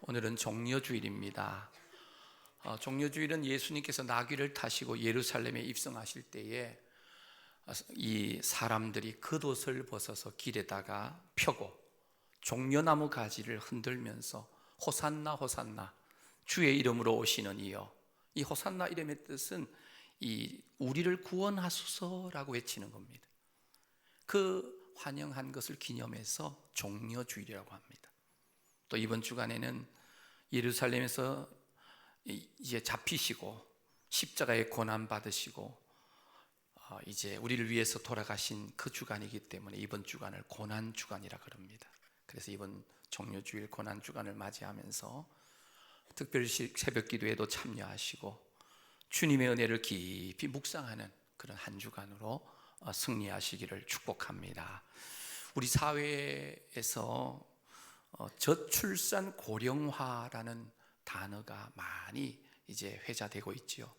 오늘은 종려주일입니다. 종려주일은 예수님께서 나귀를 타시고 예루살렘에 입성하실 때에 이 사람들이 겉옷을 벗어서 길에다가 펴고 종려나무 가지를 흔들면서 호산나 호산나 주의 이름으로 오시는 이여. 이 호산나 이름의 뜻은 이 우리를 구원하소서라고 외치는 겁니다. 그 환영한 것을 기념해서 종려주일이라고 합니다. 또 이번 주간에는 예루살렘에서 이제 잡히시고 십자가에 고난 받으시고 이제 우리를 위해서 돌아가신 그 주간이기 때문에 이번 주간을 고난 주간이라 그럽니다. 그래서 이번 종려주일 고난 주간을 맞이하면서 특별히 새벽 기도에도 참여하시고 주님의 은혜를 깊이 묵상하는 그런 한 주간으로 승리하시기를 축복합니다. 우리 사회에서 저출산 고령화라는 단어가 많이 이제 회자되고 있죠.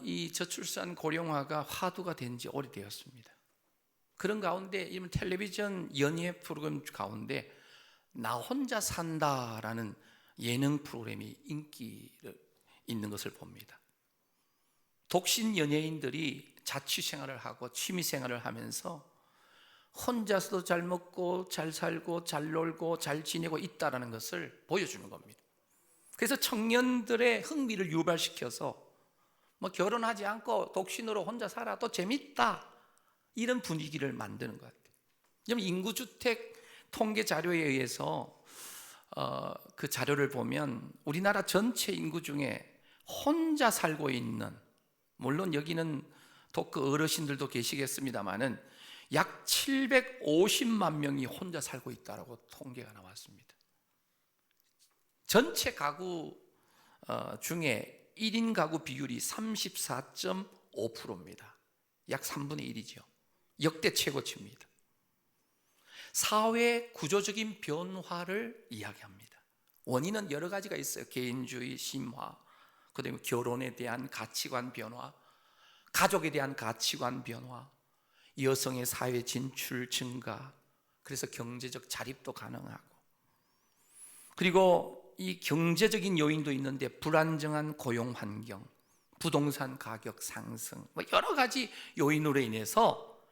이 저출산 고령화가 화두가 된 지 오래되었습니다. 그런 가운데 이런 텔레비전 연예 프로그램 가운데 나 혼자 산다라는 예능 프로그램이 인기 있는 것을 봅니다. 독신 연예인들이 자취생활을 하고 취미생활을 하면서 혼자서도 잘 먹고 잘 살고 잘 놀고 잘 지내고 있다는 것을 보여주는 겁니다. 그래서 청년들의 흥미를 유발시켜서 결혼하지 않고 독신으로 혼자 살아도 재밌다, 이런 분위기를 만드는 것 같아요. 인구주택 통계 자료에 의해서 그 자료를 보면 우리나라 전체 인구 중에 혼자 살고 있는, 물론 여기는 그 어르신들도 계시겠습니다만은 약 750만 명이 혼자 살고 있다고 통계가 나왔습니다. 전체 가구 중에 1인 가구 비율이 34.5%입니다. 약 3분의 1이죠. 역대 최고치입니다. 사회 구조적인 변화를 이야기합니다. 원인은 여러 가지가 있어요. 개인주의 심화, 그다음에 결혼에 대한 가치관 변화, 가족에 대한 가치관 변화, 여성의 사회 진출 증가, 그래서 경제적 자립도 가능하고, 그리고 이 경제적인 요인도 있는데 불안정한 고용 환경, 부동산 가격 상승, 여러 가지 요인으로 인해서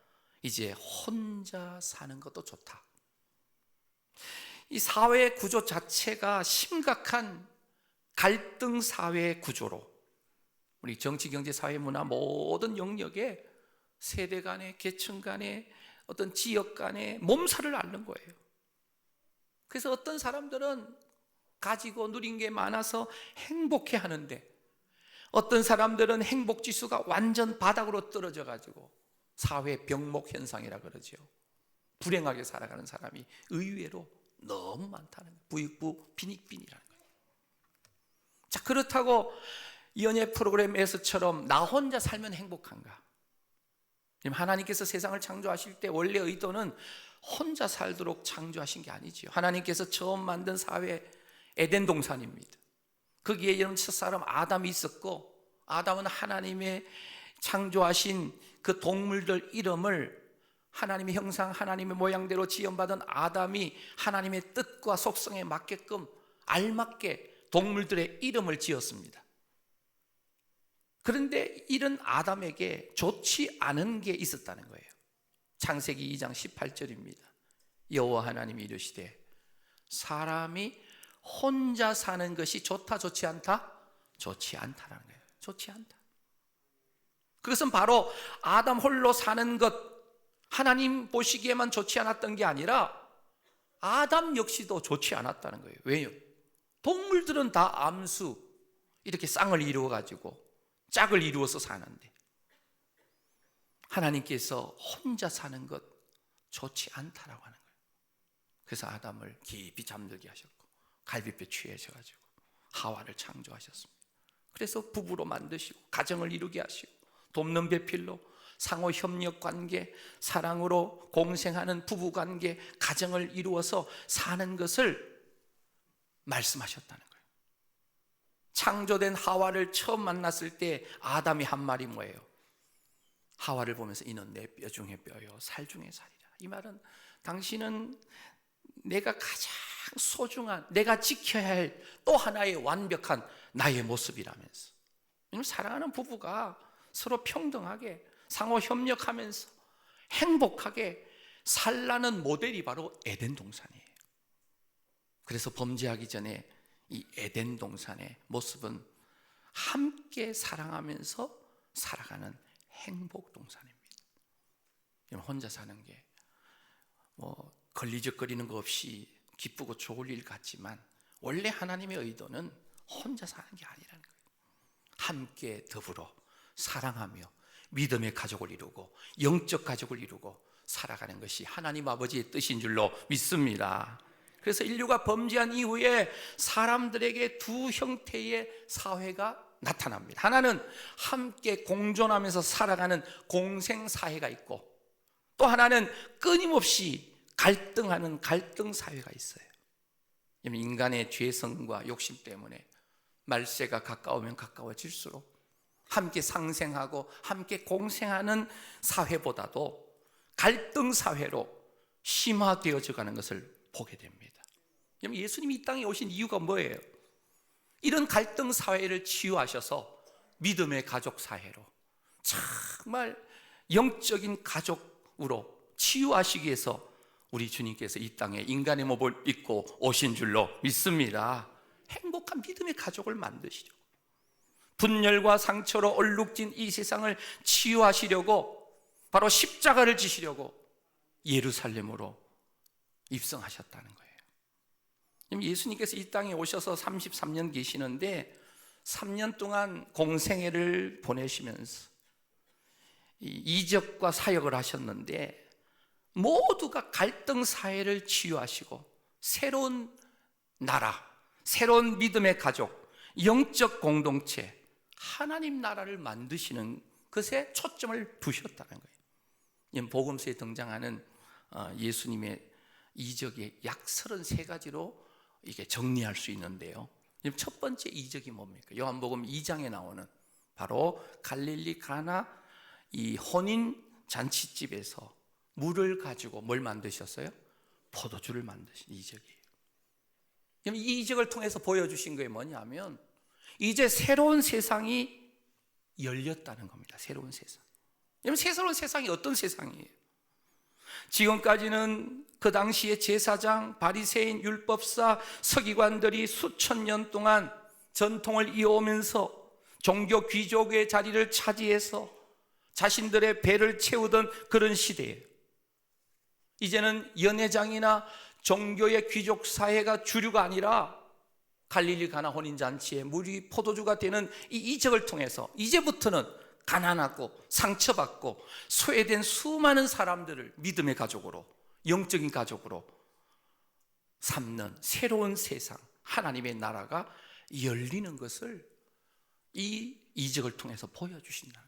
이제 혼자 사는 것도 좋다. 이 사회 구조 자체가 심각한 갈등 사회 구조로 우리 정치, 경제, 사회, 문화 모든 영역에 세대 간의, 계층 간의, 어떤 지역 간의 몸살을 앓는 거예요. 그래서 어떤 사람들은 가지고 누린 게 많아서 행복해 하는데, 어떤 사람들은 행복 지수가 완전 바닥으로 떨어져 가지고 사회 병목 현상이라 그러죠. 불행하게 살아가는 사람이 의외로 너무 많다는 거예요. 부익부 빈익빈이라는 거예요. 자, 그렇다고 연예 프로그램에서처럼 나 혼자 살면 행복한가? 하나님께서 세상을 창조하실 때 원래 의도는 혼자 살도록 창조하신 게 아니지요. 하나님께서 처음 만든 사회 에덴 동산입니다. 거기에 여러분 첫사람 아담이 있었고, 아담은 하나님의 창조하신 그 동물들 이름을 하나님의 형상, 하나님의 모양대로 지음받은 아담이 하나님의 뜻과 속성에 맞게끔 알맞게 동물들의 이름을 지었습니다. 그런데 이런 아담에게 좋지 않은 게 있었다는 거예요. 창세기 2장 18절입니다. 여호와 하나님이 이르시되 사람이 혼자 사는 것이 좋다, 좋지 않다? 좋지 않다라는 거예요. 좋지 않다. 그것은 바로 아담 홀로 사는 것, 하나님 보시기에만 좋지 않았던 게 아니라 아담 역시도 좋지 않았다는 거예요. 왜요? 동물들은 다 암수, 이렇게 쌍을 이루어 가지고 짝을 이루어서 사는데 하나님께서 혼자 사는 것 좋지 않다라고 하는 거예요. 그래서 아담을 깊이 잠들게 하셨고 갈비뼈 취해져가지고 하와를 창조하셨습니다. 그래서 부부로 만드시고 가정을 이루게 하시고 돕는 배필로 상호 협력 관계, 사랑으로 공생하는 부부 관계, 가정을 이루어서 사는 것을 말씀하셨다는 거예요. 창조된 하와를 처음 만났을 때 아담이 한 말이 뭐예요? 하와를 보면서 이는 내 뼈 중에 뼈요 살 중에 살이라. 이 말은 당신은 내가 가장 소중한, 내가 지켜야 할 또 하나의 완벽한 나의 모습이라면서. 왜냐하면 사랑하는 부부가 서로 평등하게 상호 협력하면서 행복하게 살라는 모델이 바로 에덴 동산이에요. 그래서 범죄하기 전에 이 에덴 동산의 모습은 함께 사랑하면서 살아가는 행복 동산입니다. 혼자 사는 게 걸리적거리는 거 없이 기쁘고 좋을 일 같지만 원래 하나님의 의도는 혼자 사는 게 아니라는 거예요. 함께 더불어 사랑하며 믿음의 가족을 이루고 영적 가족을 이루고 살아가는 것이 하나님 아버지의 뜻인 줄로 믿습니다. 그래서 인류가 범죄한 이후에 사람들에게 두 형태의 사회가 나타납니다. 하나는 함께 공존하면서 살아가는 공생사회가 있고, 또 하나는 끊임없이 갈등하는 갈등사회가 있어요. 인간의 죄성과 욕심 때문에 말세가 가까우면 가까워질수록 함께 상생하고 함께 공생하는 사회보다도 갈등사회로 심화되어져 가는 것을 보게 됩니다. 예수님이 이 땅에 오신 이유가 뭐예요? 이런 갈등 사회를 치유하셔서 믿음의 가족 사회로, 정말 영적인 가족으로 치유하시기 위해서 우리 주님께서 이 땅에 인간의 몸을 입고 오신 줄로 믿습니다. 행복한 믿음의 가족을 만드시죠. 분열과 상처로 얼룩진 이 세상을 치유하시려고 바로 십자가를 지시려고 예루살렘으로 입성하셨다는 거예요. 예수님께서 이 땅에 오셔서 33년 계시는데 3년 동안 공생애를 보내시면서 이적과 사역을 하셨는데, 모두가 갈등 사회를 치유하시고 새로운 나라, 새로운 믿음의 가족, 영적 공동체, 하나님 나라를 만드시는 것에 초점을 두셨다는 거예요. 복음서에 등장하는 예수님의 이적의 약 33가지로 이게 정리할 수 있는데요. 첫 번째 이적이 뭡니까? 요한복음 2장에 나오는 바로 갈릴리 가나 이 혼인 잔치집에서 물을 가지고 뭘 만드셨어요? 포도주를 만드신 이적이에요. 이 이적을 통해서 보여주신 게 뭐냐면 이제 새로운 세상이 열렸다는 겁니다. 새로운 세상. 새로운 세상이 어떤 세상이에요? 지금까지는 그 당시에 제사장, 바리새인, 율법사, 서기관들이 수천 년 동안 전통을 이어오면서 종교 귀족의 자리를 차지해서 자신들의 배를 채우던 그런 시대예요. 이제는 연회장이나 종교의 귀족 사회가 주류가 아니라 갈릴리 가나 혼인잔치에 물이 포도주가 되는 이 이적을 통해서 이제부터는 가난하고 상처받고 소외된 수많은 사람들을 믿음의 가족으로, 영적인 가족으로 삼는 새로운 세상, 하나님의 나라가 열리는 것을 이 이적을 통해서 보여주신다는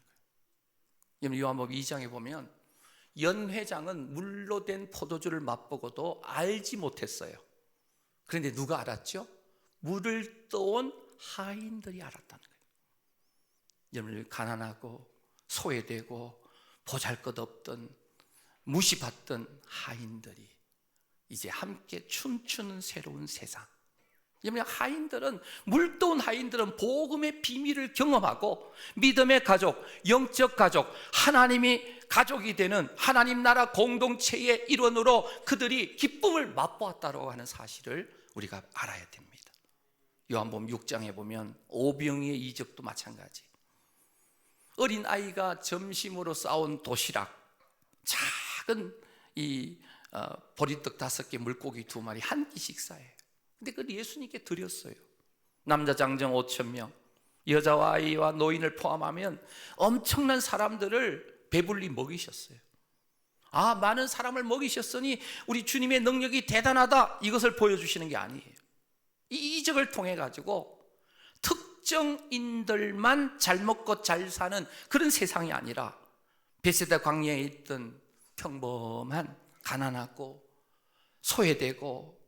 거예요. 요한복음 2장에 보면 연회장은 물로 된 포도주를 맛보고도 알지 못했어요. 그런데 누가 알았죠? 물을 떠온 하인들이 알았다는 거예요. 여러분, 가난하고 소외되고 보잘것없던 무시받던 하인들이 이제 함께 춤추는 새로운 세상. 하인들은, 물떠온 하인들은 복음의 비밀을 경험하고 믿음의 가족, 영적 가족, 하나님이 가족이 되는 하나님 나라 공동체의 일원으로 그들이 기쁨을 맛보았다고 하는 사실을 우리가 알아야 됩니다. 요한복음 6장에 보면 오병이의 이적도 마찬가지. 어린 아이가 점심으로 싸온 도시락, 작은 이 보리떡 5개, 물고기 2마리 한 끼 식사예요. 근데 그걸 예수님께 드렸어요. 남자 장정 5,000명, 여자와 아이와 노인을 포함하면 엄청난 사람들을 배불리 먹이셨어요. 아, 많은 사람을 먹이셨으니 우리 주님의 능력이 대단하다, 이것을 보여주시는 게 아니에요. 이 이적을 통해 가지고 특정인들만 잘 먹고 잘 사는 그런 세상이 아니라 베세다 광야에 있던 평범한 가난하고 소외되고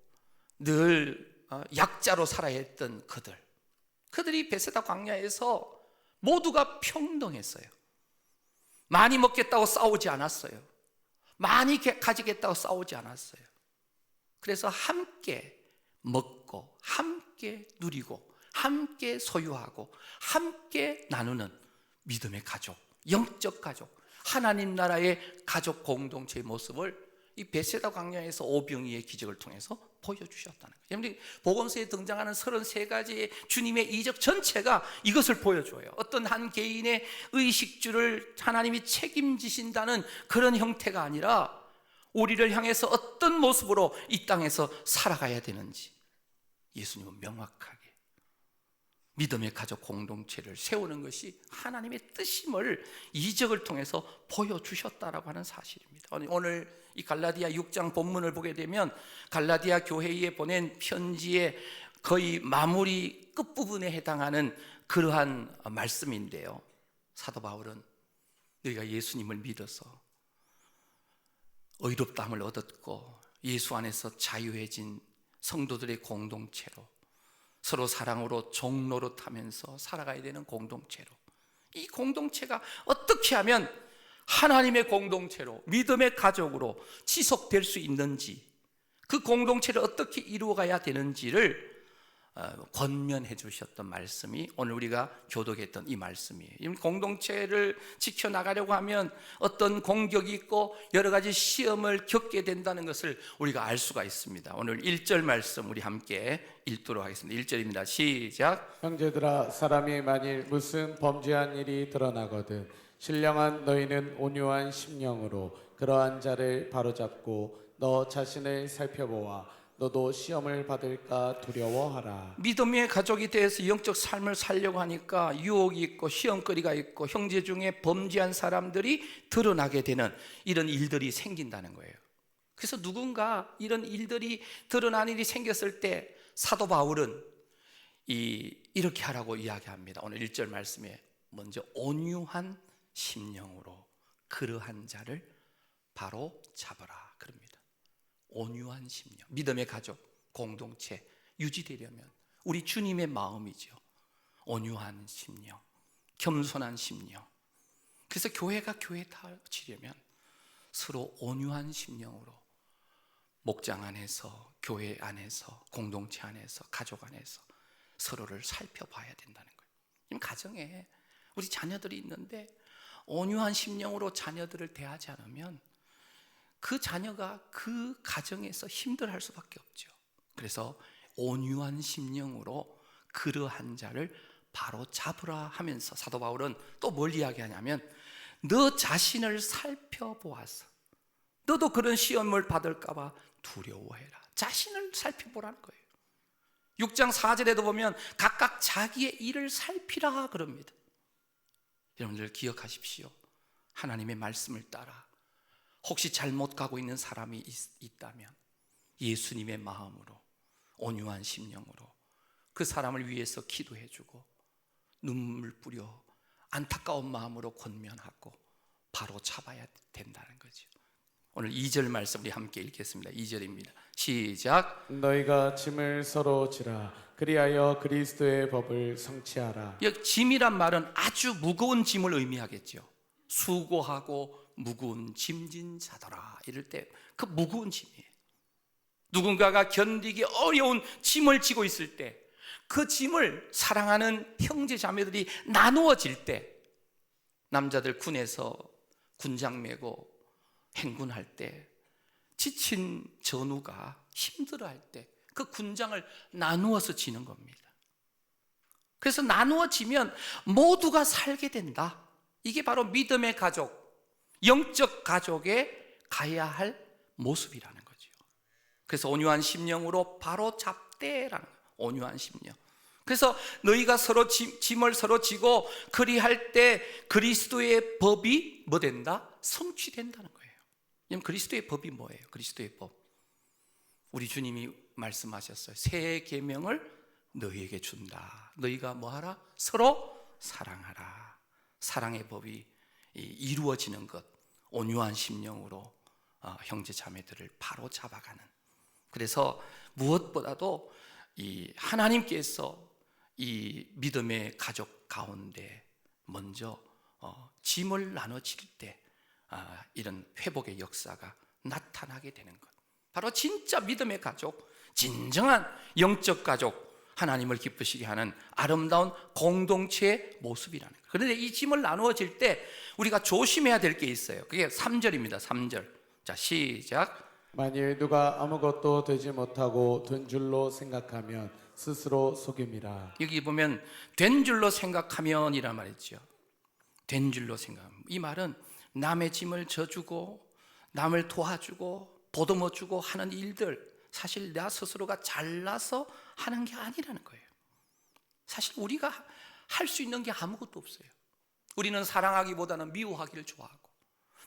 늘 약자로 살아야 했던 그들이 베세다 광야에서 모두가 평등했어요. 많이 먹겠다고 싸우지 않았어요. 많이 가지겠다고 싸우지 않았어요. 그래서 함께 먹고 함께 누리고 함께 소유하고 함께 나누는 믿음의 가족, 영적 가족, 하나님 나라의 가족 공동체의 모습을 이 베세다 광야에서 오병이의 기적을 통해서 보여주셨다는 거예요. 복음서에 등장하는 33가지의 주님의 이적 전체가 이것을 보여줘요. 어떤 한 개인의 의식주를 하나님이 책임지신다는 그런 형태가 아니라 우리를 향해서 어떤 모습으로 이 땅에서 살아가야 되는지 예수님은 명확하게 믿음의 가족 공동체를 세우는 것이 하나님의 뜻임을 이적을 통해서 보여주셨다라고 하는 사실입니다. 오늘 이 갈라디아 6장 본문을 보게 되면 갈라디아 교회에 보낸 편지의 거의 마무리 끝부분에 해당하는 그러한 말씀인데요, 사도 바울은 너희가 예수님을 믿어서 의롭다함을 얻었고 예수 안에서 자유해진 성도들의 공동체로 서로 사랑으로 종노릇하면서 살아가야 되는 공동체로, 이 공동체가 어떻게 하면 하나님의 공동체로 믿음의 가족으로 지속될 수 있는지, 그 공동체를 어떻게 이루어가야 되는지를 권면해 주셨던 말씀이 오늘 우리가 교독했던 이 말씀이에요. 이 공동체를 지켜나가려고 하면 어떤 공격이 있고 여러 가지 시험을 겪게 된다는 것을 우리가 알 수가 있습니다. 오늘 1절 말씀 우리 함께 읽도록 하겠습니다. 1절입니다. 시작. 형제들아, 사람이 만일 무슨 범죄한 일이 드러나거든 신령한 너희는 온유한 심령으로 그러한 자를 바로잡고 너 자신을 살펴보아 너도 시험을 받을까 두려워하라. 믿음의 가족이 되어서 영적 삶을 살려고 하니까 유혹이 있고 시험거리가 있고 형제 중에 범죄한 사람들이 드러나게 되는 이런 일들이 생긴다는 거예요. 그래서 누군가 이런 일들이 드러난 일이 생겼을 때 사도 바울은 이렇게 하라고 이야기합니다. 오늘 1절 말씀에 먼저 온유한 심령으로 그러한 자를 바로 잡아라 그럽니다. 온유한 심령, 믿음의 가족, 공동체 유지되려면 우리 주님의 마음이죠. 온유한 심령, 겸손한 심령. 그래서 교회가 교회다지려면 서로 온유한 심령으로 목장 안에서, 교회 안에서, 공동체 안에서, 가족 안에서 서로를 살펴봐야 된다는 거예요. 지금 가정에 우리 자녀들이 있는데 온유한 심령으로 자녀들을 대하지 않으면 그 자녀가 그 가정에서 힘들어할 수밖에 없죠. 그래서 온유한 심령으로 그러한 자를 바로 잡으라 하면서 사도 바울은 또 뭘 이야기하냐면 너 자신을 살펴보아서 너도 그런 시험을 받을까 봐 두려워해라. 자신을 살펴보라는 거예요. 6장 4절에도 보면 각각 자기의 일을 살피라 그럽니다. 여러분들 기억하십시오. 하나님의 말씀을 따라 혹시 잘못 가고 있는 사람이 있다면 예수님의 마음으로 온유한 심령으로 그 사람을 위해서 기도해주고 눈물 뿌려 안타까운 마음으로 권면하고 바로 잡아야 된다는 거죠. 오늘 2절 말씀 우리 함께 읽겠습니다. 2절입니다. 시작. 너희가 짐을 서로 지라 그리하여 그리스도의 법을 성취하라. 여기 짐이란 말은 아주 무거운 짐을 의미하겠죠. 수고하고 무거운 짐진 자더라 이럴 때 그 무거운 짐이에요. 누군가가 견디기 어려운 짐을 지고 있을 때 그 짐을 사랑하는 형제 자매들이 나누어질 때, 남자들 군에서 군장 메고 행군할 때 지친 전우가 힘들어할 때 그 군장을 나누어서 지는 겁니다. 그래서 나누어지면 모두가 살게 된다. 이게 바로 믿음의 가족, 영적 가족에 가야 할 모습이라는 거죠. 그래서 온유한 심령으로 바로 잡되라는 거예요. 온유한 심령. 그래서 너희가 서로 짐을 서로 지고 그리할 때 그리스도의 법이 뭐 된다? 성취된다는 거예요. 그리스도의 법이 뭐예요? 그리스도의 법, 우리 주님이 말씀하셨어요. 새 계명을 너희에게 준다. 너희가 뭐하라? 서로 사랑하라. 사랑의 법이 이루어지는 것, 온유한 심령으로 형제 자매들을 바로 잡아가는. 그래서 무엇보다도 이 하나님께서 이 믿음의 가족 가운데 먼저 짐을 나눠질 때 이런 회복의 역사가 나타나게 되는 것, 바로 진짜 믿음의 가족, 진정한 영적 가족, 하나님을 기쁘시게 하는 아름다운 공동체의 모습이라는 거예요. 그런데 이 짐을 나누어질 때 우리가 조심해야 될 게 있어요. 그게 3절입니다. 3절. 자, 시작. 만일 누가 아무것도 되지 못하고 된 줄로 생각하면 스스로 속임이라. 여기 보면 된 줄로 생각하면이란 말이죠. 된 줄로 생각하면, 이 말은 남의 짐을 져주고 남을 도와주고 보듬어주고 하는 일들, 사실 나 스스로가 잘나서 하는 게 아니라는 거예요. 사실 우리가 할 수 있는 게 아무것도 없어요. 우리는 사랑하기보다는 미워하기를 좋아하고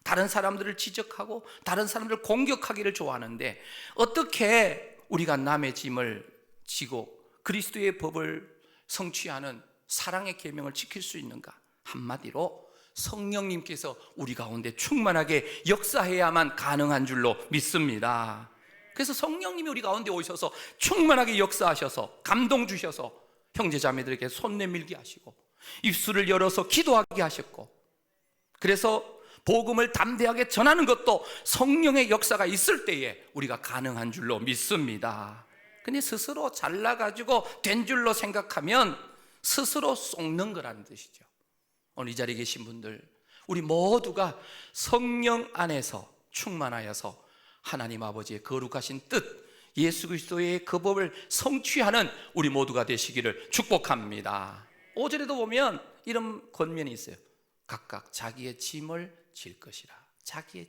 다른 사람들을 지적하고 다른 사람들을 공격하기를 좋아하는데, 어떻게 우리가 남의 짐을 지고 그리스도의 법을 성취하는 사랑의 계명을 지킬 수 있는가? 한마디로 성령님께서 우리 가운데 충만하게 역사해야만 가능한 줄로 믿습니다. 그래서 성령님이 우리 가운데 오셔서 충만하게 역사하셔서 감동 주셔서 형제자매들에게 손 내밀게 하시고 입술을 열어서 기도하게 하셨고, 그래서 복음을 담대하게 전하는 것도 성령의 역사가 있을 때에 우리가 가능한 줄로 믿습니다. 근데 스스로 잘나가지고 된 줄로 생각하면 스스로 속는 거라는 뜻이죠. 오늘 이 자리에 계신 분들, 우리 모두가 성령 안에서 충만하여서 하나님 아버지의 거룩하신 뜻, 예수 그리스도의 그 법을 성취하는 우리 모두가 되시기를 축복합니다. 5절에도 보면 이런 권면이 있어요. 각각 자기의 짐을 질 것이라. 자기의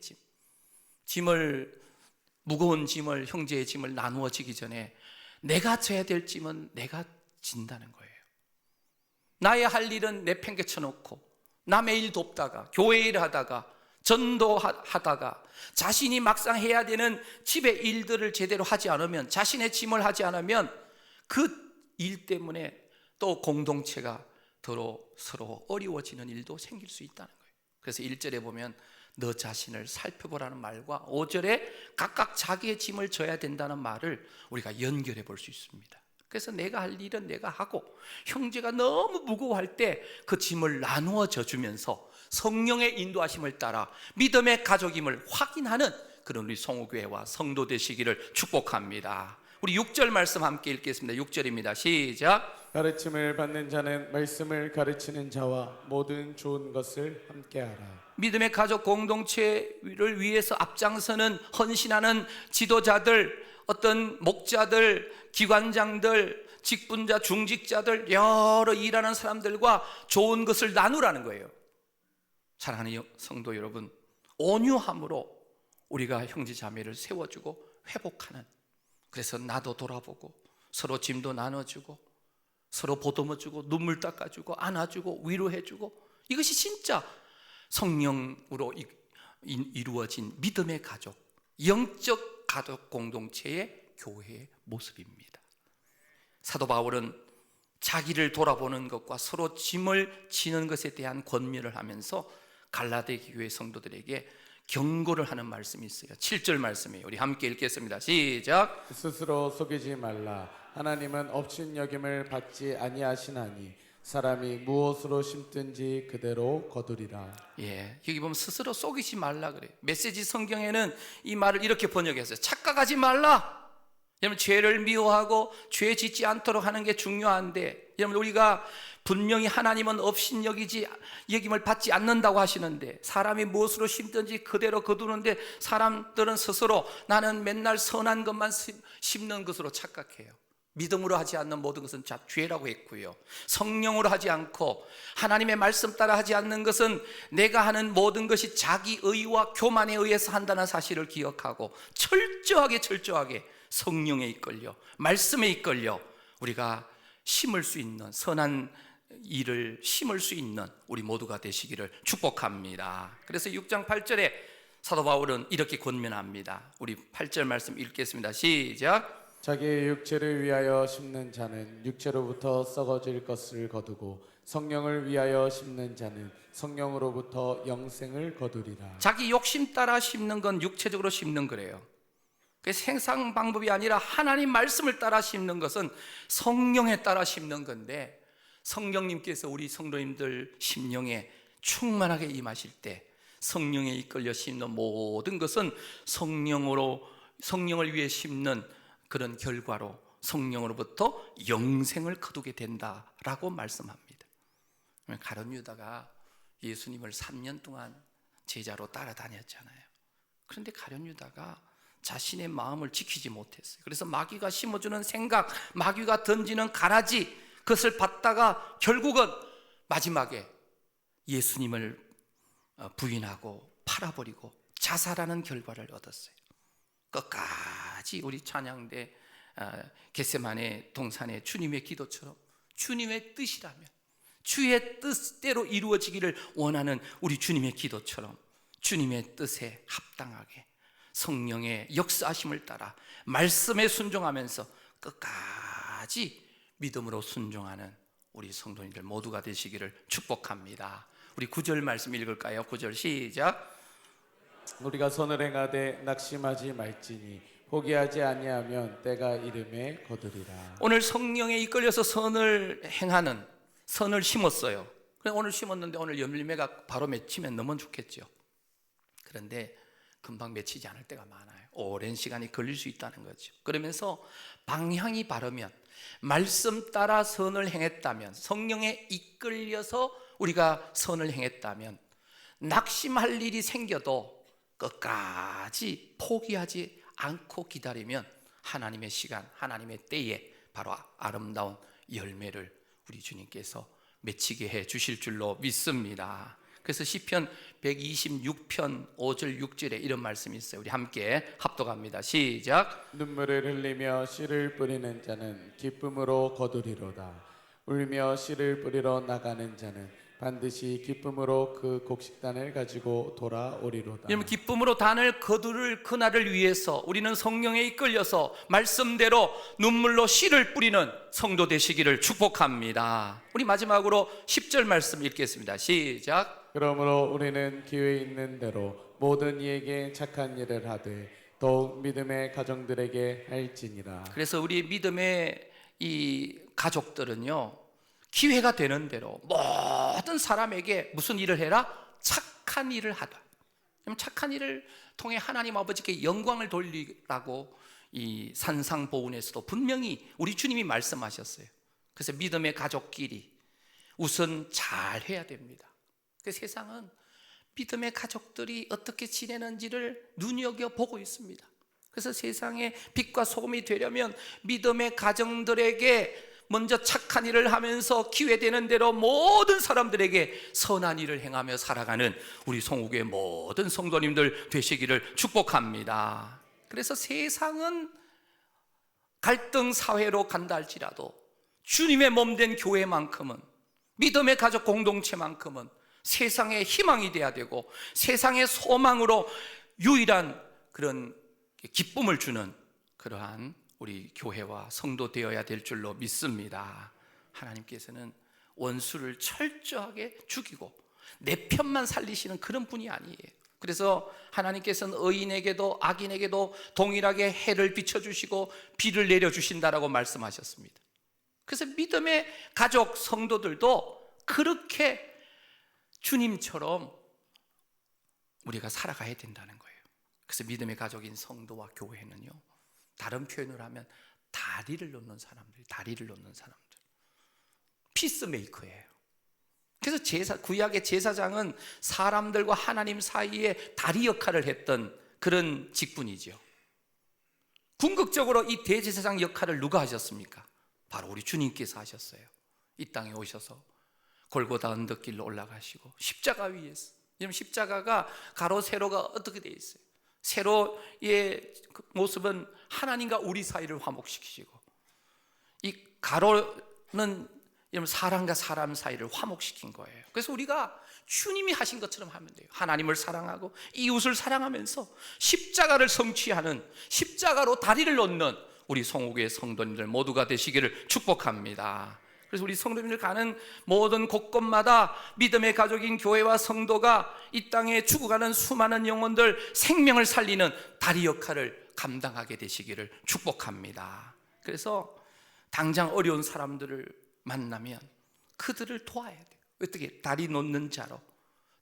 짐을, 무거운 짐을, 형제의 짐을 나누어 지기 전에 내가 져야 될 짐은 내가 진다는 거예요. 나의 할 일은 내팽개쳐 놓고 남의 일 돕다가, 교회 일 하다가, 전도하다가 자신이 막상 해야 되는 집의 일들을 제대로 하지 않으면, 자신의 짐을 하지 않으면 그 일 때문에 또 공동체가 서로 어려워지는 일도 생길 수 있다는 거예요. 그래서 1절에 보면 너 자신을 살펴보라는 말과 5절에 각각 자기의 짐을 져야 된다는 말을 우리가 연결해 볼 수 있습니다. 그래서 내가 할 일은 내가 하고, 형제가 너무 무거워할 때 그 짐을 나누어 져주면서 성령의 인도하심을 따라 믿음의 가족임을 확인하는 그런 우리 성우교회와 성도 되시기를 축복합니다. 우리 6절 말씀 함께 읽겠습니다. 6절입니다. 시작. 가르침을 받는 자는 말씀을 가르치는 자와 모든 좋은 것을 함께하라. 믿음의 가족 공동체를 위해서 앞장서는 헌신하는 지도자들, 어떤 목자들, 기관장들, 직분자, 중직자들, 여러 일하는 사람들과 좋은 것을 나누라는 거예요. 사랑하는 성도 여러분, 온유함으로 우리가 형제 자매를 세워주고 회복하는, 그래서 나도 돌아보고 서로 짐도 나눠주고 서로 보듬어주고 눈물 닦아주고 안아주고 위로해주고, 이것이 진짜 성령으로 이루어진 믿음의 가족, 영적 가족 공동체의 교회의 모습입니다. 사도 바울은 자기를 돌아보는 것과 서로 짐을 지는 것에 대한 권면을 하면서 갈라디 교회 성도들에게 경고를 하는 말씀이 있어요. 7절 말씀이에요. 우리 함께 읽겠습니다. 시작. 스스로 속이지 말라. 하나님은 업신여김을 받지 아니하시나니 사람이 무엇으로 심든지 그대로 거두리라. 예, 여기 보면 스스로 속이지 말라 그래요. 메시지 성경에는 이 말을 이렇게 번역했어요. 착각하지 말라. 여러분, 죄를 미워하고 죄 짓지 않도록 하는 게 중요한데, 여러분, 우리가 분명히 하나님은 여김을 받지 않는다고 하시는데, 사람이 무엇으로 심든지 그대로 거두는데 사람들은 스스로 나는 맨날 선한 것만 심는 것으로 착각해요. 믿음으로 하지 않는 모든 것은 죄라고 했고요, 성령으로 하지 않고 하나님의 말씀 따라 하지 않는 것은 내가 하는 모든 것이 자기 의와 교만에 의해서 한다는 사실을 기억하고 철저하게 성령에 이끌려 말씀에 이끌려 우리가 심을 수 있는 선한 일을 심을 수 있는 우리 모두가 되시기를 축복합니다. 그래서 6장 8절에 사도 바울은 이렇게 권면합니다. 우리 8절 말씀 읽겠습니다. 시작. 자기의 육체를 위하여 심는 자는 육체로부터 썩어질 것을 거두고 성령을 위하여 심는 자는 성령으로부터 영생을 거두리라. 자기 욕심 따라 심는 건 육체적으로 심는 거래요. 그 생산 방법이 아니라 하나님 말씀을 따라 심는 것은 성령에 따라 심는 건데, 성령님께서 우리 성도님들 심령에 충만하게 임하실 때 성령에 이끌려 심는 모든 것은 성령을 위해 심는 그런 결과로 성령으로부터 영생을 거두게 된다라고 말씀합니다. 가룟 유다가 예수님을 3년 동안 제자로 따라다녔잖아요. 그런데 가룟 유다가 자신의 마음을 지키지 못했어요. 그래서 마귀가 심어주는 생각, 마귀가 던지는 가라지, 그것을 받다가 결국은 마지막에 예수님을 부인하고 팔아버리고 자살하는 결과를 얻었어요. 끝까지 우리 찬양대 겟세마네 동산의 주님의 기도처럼 주님의 뜻이라면, 주의 뜻대로 이루어지기를 원하는 우리 주님의 기도처럼 주님의 뜻에 합당하게 성령의 역사하심을 따라 말씀에 순종하면서 끝까지 믿음으로 순종하는 우리 성도님들 모두가 되시기를 축복합니다. 우리 9절 말씀 읽을까요? 9절 시작. 우리가 선을 행하되 낙심하지 말지니 포기하지 아니하면 때가 이름에 거두리라. 오늘 성령에 이끌려서 선을 행하는, 선을 심었어요. 오늘 심었는데 오늘 열매가 바로 맺히면 너무 좋겠죠. 그런데 금방 맺히지 않을 때가 많아요. 오랜 시간이 걸릴 수 있다는 거죠. 그러면서 방향이 바르면, 말씀 따라 선을 행했다면, 성령에 이끌려서 우리가 선을 행했다면 낙심할 일이 생겨도 끝까지 포기하지 않고 기다리면 하나님의 시간, 하나님의 때에 바로 아름다운 열매를 우리 주님께서 맺히게 해 주실 줄로 믿습니다. 그래서 시편 126편 5절 6절에 이런 말씀이 있어요. 우리 함께 합독합니다. 시작. 눈물을 흘리며 씨를 뿌리는 자는 기쁨으로 거두리로다. 울며 씨를 뿌리러 나가는 자는 반드시 기쁨으로 그 곡식단을 가지고 돌아오리로다. 여러분, 기쁨으로 단을 거두를 그날을 위해서 우리는 성령에 이끌려서 말씀대로 눈물로 씨를 뿌리는 성도 되시기를 축복합니다. 우리 마지막으로 10절 말씀 읽겠습니다. 시작. 그러므로 우리는 기회 있는 대로 모든 이에게 착한 일을 하되 더욱 믿음의 가정들에게 할지니라. 그래서 우리 믿음의 이 가족들은요, 기회가 되는 대로 모든 사람에게 무슨 일을 해라? 착한 일을 하라. 착한 일을 통해 하나님 아버지께 영광을 돌리라고 이 산상보훈에서도 분명히 우리 주님이 말씀하셨어요. 그래서 믿음의 가족끼리 우선 잘 해야 됩니다. 그 세상은 믿음의 가족들이 어떻게 지내는지를 눈여겨보고 있습니다. 그래서 세상의 빛과 소금이 되려면 믿음의 가정들에게 먼저 착한 일을 하면서 기회되는 대로 모든 사람들에게 선한 일을 행하며 살아가는 우리 송우교의 모든 성도님들 되시기를 축복합니다. 그래서 세상은 갈등 사회로 간다 할지라도 주님의 몸된 교회만큼은, 믿음의 가족 공동체만큼은 세상의 희망이 돼야 되고 세상의 소망으로 유일한 그런 기쁨을 주는 그러한 우리 교회와 성도 되어야 될 줄로 믿습니다. 하나님께서는 원수를 철저하게 죽이고 내 편만 살리시는 그런 분이 아니에요. 그래서 하나님께서는 의인에게도 악인에게도 동일하게 해를 비춰주시고 비를 내려주신다라고 말씀하셨습니다. 그래서 믿음의 가족 성도들도 그렇게 주님처럼 우리가 살아가야 된다는 거예요. 그래서 믿음의 가족인 성도와 교회는요, 다른 표현을 하면 다리를 놓는 사람들, 다리를 놓는 사람들, 피스메이커예요. 그래서 구약의 제사장은 사람들과 하나님 사이에 다리 역할을 했던 그런 직분이죠. 궁극적으로 이 대제사장 역할을 누가 하셨습니까? 바로 우리 주님께서 하셨어요. 이 땅에 오셔서 골고다 언덕길로 올라가시고 십자가 위에서, 여러분 십자가가 가로 세로가 어떻게 되어 있어요? 세로의 모습은 하나님과 우리 사이를 화목시키시고, 이 가로는 여러분 사람과 사람 사이를 화목시킨 거예요. 그래서 우리가 주님이 하신 것처럼 하면 돼요. 하나님을 사랑하고 이웃을 사랑하면서 십자가를 성취하는, 십자가로 다리를 놓는 우리 송우교의 성도님들 모두가 되시기를 축복합니다. 그래서 우리 성도님들 가는 모든 곳곳마다 믿음의 가족인 교회와 성도가 이 땅에 죽어가는 수많은 영혼들 생명을 살리는 다리 역할을 감당하게 되시기를 축복합니다. 그래서 당장 어려운 사람들을 만나면 그들을 도와야 돼요. 어떻게? 다리 놓는 자로,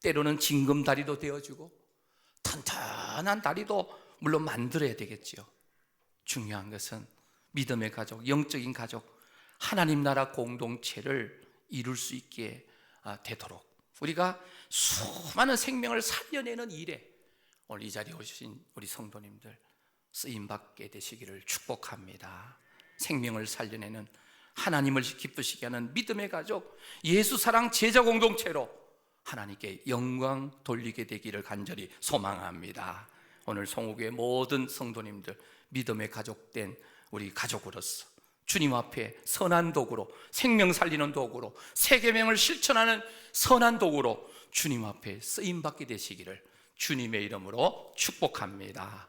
때로는 징검다리도 되어주고 튼튼한 다리도 물론 만들어야 되겠죠. 중요한 것은 믿음의 가족, 영적인 가족, 하나님 나라 공동체를 이룰 수 있게 되도록 우리가 수많은 생명을 살려내는 일에 오늘 이 자리에 오신 우리 성도님들 쓰임받게 되시기를 축복합니다. 생명을 살려내는, 하나님을 기쁘시게 하는 믿음의 가족, 예수 사랑 제자 공동체로 하나님께 영광 돌리게 되기를 간절히 소망합니다. 오늘 송호교의 모든 성도님들 믿음의 가족된 우리 가족으로서 주님 앞에 선한 도구로, 생명 살리는 도구로, 세계명을 실천하는 선한 도구로 주님 앞에 쓰임받게 되시기를 주님의 이름으로 축복합니다.